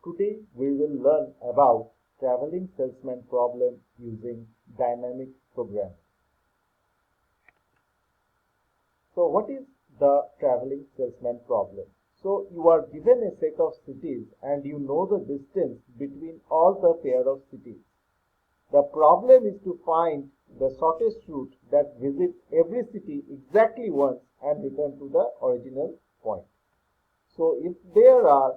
Today we will learn about traveling salesman problem using dynamic programming. So what is the traveling salesman problem? So you are given a set of cities and you know the distance between all the pair of cities. The problem is to find the shortest route that visits every city exactly once and return to the original point. So if there are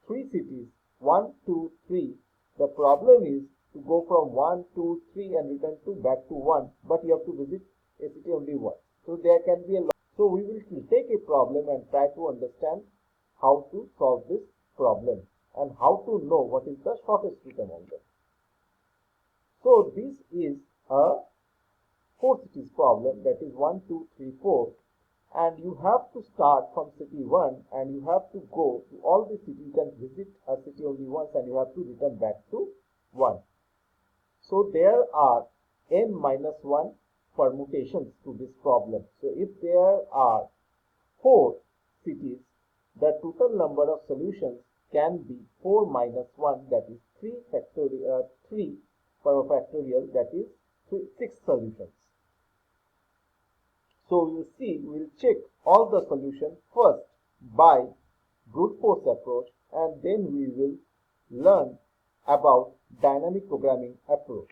3 cities, 1, 2, 3, the problem is to go from 1, 2, 3 and return to back to 1, but you have to visit a city only once. So there can be a lot. So we will take a problem and try to understand how to solve this problem and how to know what is the shortest route among them. So this is a 4 cities problem, that is 1, 2, 3, 4. And you have to start from city 1 and you have to go to all the cities. You can visit a city only once and you have to return back to 1. So there are n minus 1 permutations to this problem. So if there are 4 cities, the total number of solutions can be 4 minus 1, that is 3 factorial, 3 power factorial, that is 6 solutions. So you see, we'll check all the solutions first by brute force approach, and then we will learn about dynamic programming approach.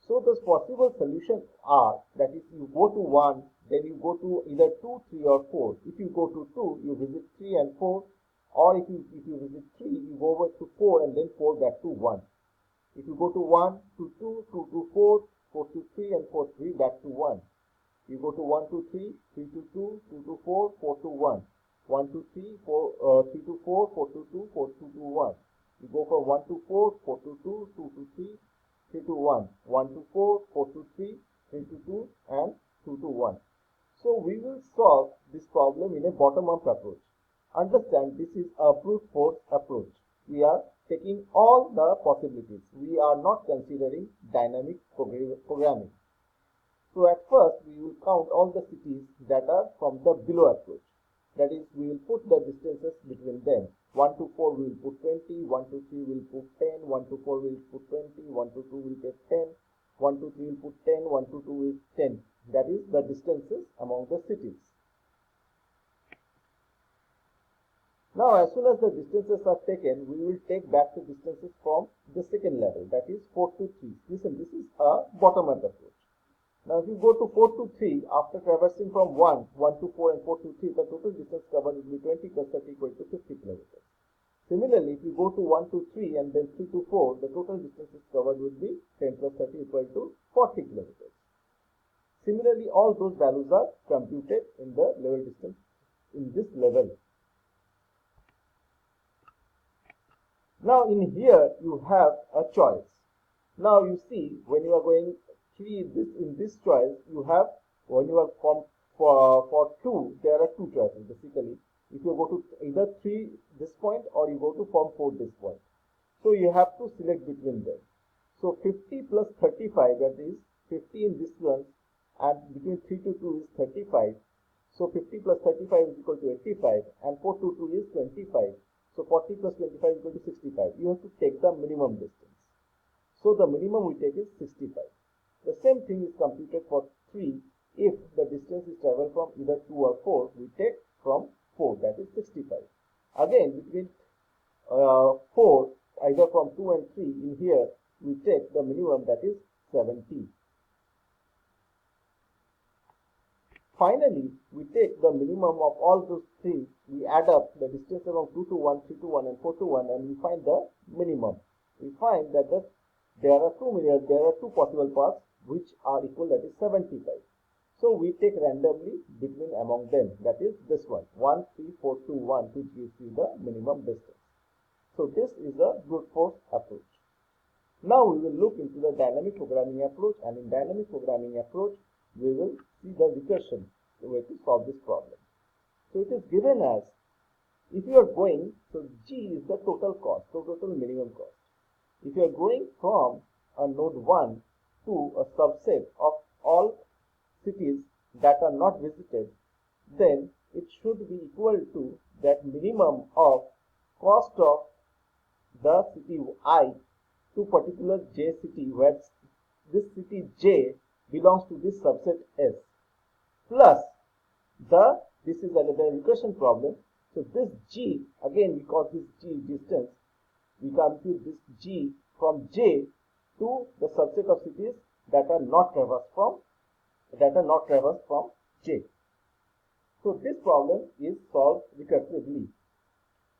So the possible solutions are, that is, you go to 1, then you go to either 2, 3 or 4. If you go to 2, you visit 3 and 4, or if you visit 3, you go over to 4 and then 4 back to 1. If you go to 1 to 2, 2 to 4, 4 to 3 and 4 to 3 back to 1. You go to 1 to 3, 3 to 2, 2 to 4, 4 to 1. 1 to 3, 3 to 4, 4 to 2, 4 to 1. You go from 1 to 4, 4 to 2, 2 to 3, 3 to 1. 1 to 4, 4 to 3, 3 to 2 and 2 to 1. So we will solve this problem in a bottom-up approach. Understand, this is a brute force approach. We are taking all the possibilities. We are not considering dynamic programming. So at first we will count all the cities that are from the below approach. That is, we will put the distances between them. 1 to 4 we will put 20, 1 to 3 we will put 10, 1 to 4 we will put 20, 1 to 2 we will get 10, 1 to 3 we will put 10, 1 to 2 is 10. That is the distances among the cities. Now, as soon as the distances are taken, we will take back the distances from the second level, that is 4 to 3. Listen, this is a bottom-up approach. Now, if you go to 4 to 3, after traversing from 1 to 4 and 4 to 3, the total distance covered will be 20 plus 30 equal to 50 kilometers. Similarly, if you go to 1 to 3 and then 3 to 4, the total distances covered would be 10 plus 30 equal to 40 kilometers. Similarly, all those values are computed in the level distance in this level. Now in here you have a choice. Now you see, when you are going in this choice, you have, when you are for 2, there are 2 choices basically. If you go to either 3 this point or you go to form 4 this point. So you have to select between them. So 50 plus 35, that is 50 in this one, and between 3 to 2 is 35. So 50 plus 35 is equal to 85 and 4 to 2 is 25. So 40 plus 25 is equal to 65. You have to take the minimum distance. So the minimum we take is 65. The same thing is computed for 3. If the distance is traveled from either 2 or 4, we take from 4, that is 65. Again, between 4, either from 2 and 3, in here we take the minimum, that is 70. Finally, we take the minimum of all those 3, we add up the distance from 2 to 1, 3 to 1 and 4 to 1 and we find the minimum. We find that there are two possible paths which are equal, that is 75. So we take randomly between among them, that is this one, 1, 3, 4, 2, 1, which gives you the minimum distance. So this is a brute force approach. Now we will look into the dynamic programming approach, and in dynamic programming approach we will see the recursion way to solve this problem. So it is given as, if you are going, so G is the total cost, so total minimum cost. If you are going from a node 1 to a subset of all cities that are not visited, then it should be equal to that minimum of cost of the city I to particular j city where this city j belongs to this subset S, plus this is another regression problem. So this g, again we call this g distance, we compute this g from j to the subset of cities that are not traversed from j. So this problem is solved recursively.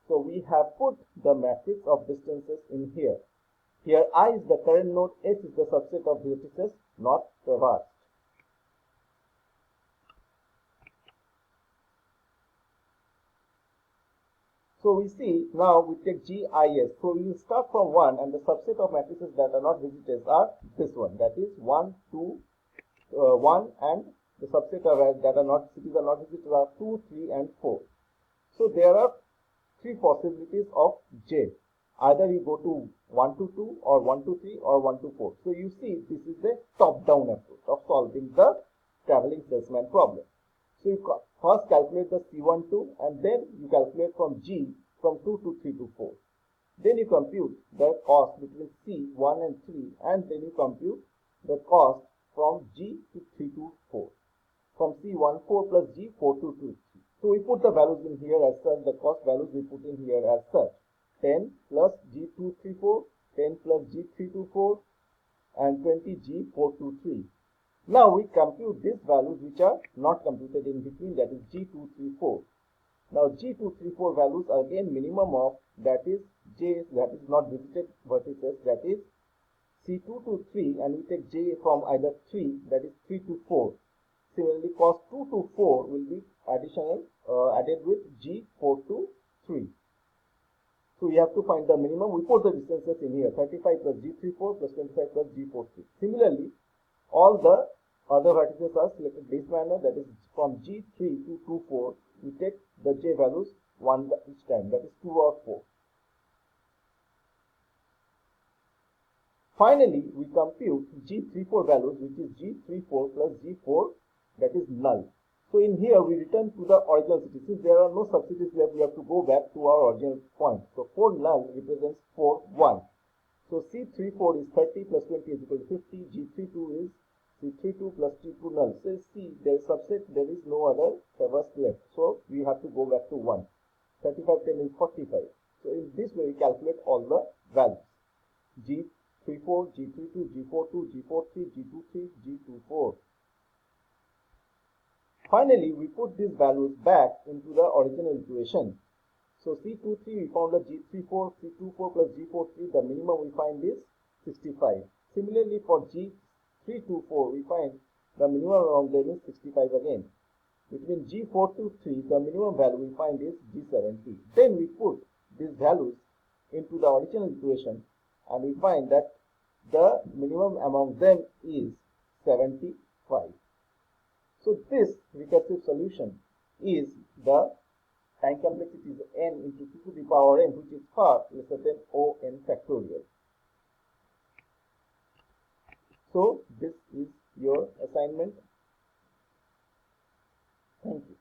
So we have put the matrix of distances in here. Here I is the current node, S is the subset of vertices not traversed. So we see now we take GIS. So we will start from 1 and the subset of matrices that are not visited are this one, that is 1, 2, 1, and the subset of that are not cities are not visited are 2, 3 and 4. So there are three possibilities of J. Either you go to 1 to 2 or 1 to 3 or 1 to 4. So you see this is the top-down approach of solving the traveling salesman problem. So you first calculate the C12 and then you calculate from G from 2 to 3 to 4. Then you compute the cost between C1 and 3 and then you compute the cost from G to 3 to 4. From C14 plus G42 to 3. So we put the values in here as such, the cost values we put in here as such. 10 plus G234, 10 plus G324 and 20 G423. Now we compute these values which are not computed in between, that is G234. Now G234 values are again minimum of that is J, that is not visited vertices, that is C2 to 3, and we take J from either 3, that is 3 to 4. Similarly, cost 2 to 4 will be added with G4 to 3. So we have to find the minimum. We put the distances in here, 35 plus G34 plus 25 plus G43. Similarly, all the other vertices are selected this manner, that is from G3 to 24, we take the J values one each time, that is 2 or 4. Finally, we compute G34 values, which is G34 plus G4, that is null. So in here we return to the original city. Since there are no subcities left, we have to go back to our original point. So 4 null represents 4, 1. So C34 is 30 plus 20 is equal to 50. G32 is C32 plus T2 null. So see, there is subset, there is no other traverse left. So we have to go back to 1. 35, 10 is 45. So in this way we calculate all the values. G34, G32, G42, G43, G23, G24. Finally, we put these values back into the original equation. So C23 we found the G34, C24 plus G43, the minimum we find is 65. Similarly for G324 we find the minimum among them is 65 again. Between G423 the minimum value we find is G70. Then we put these values into the original equation and we find that the minimum among them is 75. So this recursive solution is the time complexity is n into 2 to the power n, which is far lesser than O n factorial. So this is your assignment. Thank you.